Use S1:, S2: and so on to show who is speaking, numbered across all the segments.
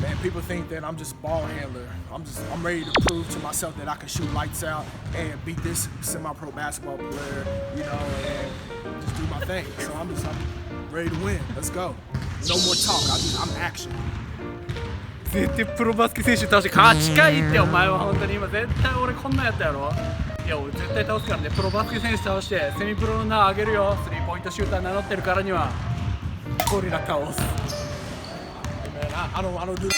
S1: Man, people think that I'm just a ball handler. I'm ready to prove to myself that I can shoot lights out and beat this semi-pro basketball player, you know, and just do my thing. So I'm ready to win. Let's go. No more talk. I'm action.
S2: 絶対プロバスケ選手倒して勝ちかいってお前は本当に今絶対俺こんなんやったやろ。いや俺絶対倒すからね。プロバスケ選手倒してセミプロの名上げるよ。スリーポイントシューター名乗ってるからにはゴリラ倒す。
S1: Man, I don't do.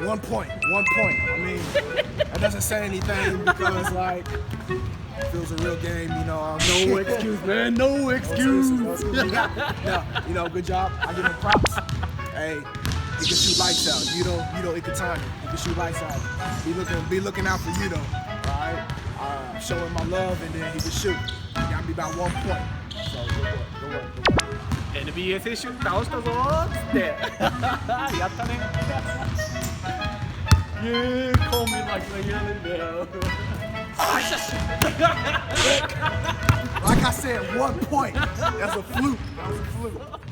S1: One point. I mean, that doesn't say anything because, like, it feels a real game, you know.
S2: No excuse, man. No excuse.
S1: Yeah, you know, good job. I give him props. Hey, he can shoot lights out. You know, it can time it. He can shoot lights out. Be looking out for you, though. All right. Show him my love, and then he can shoot. He got me about 1 point. So good work.
S2: NBA 選手倒したぞーっつってやったね。Yeah, call me like a millionaire.
S1: Like I said, 1 point. That's a fluke. That was a fluke.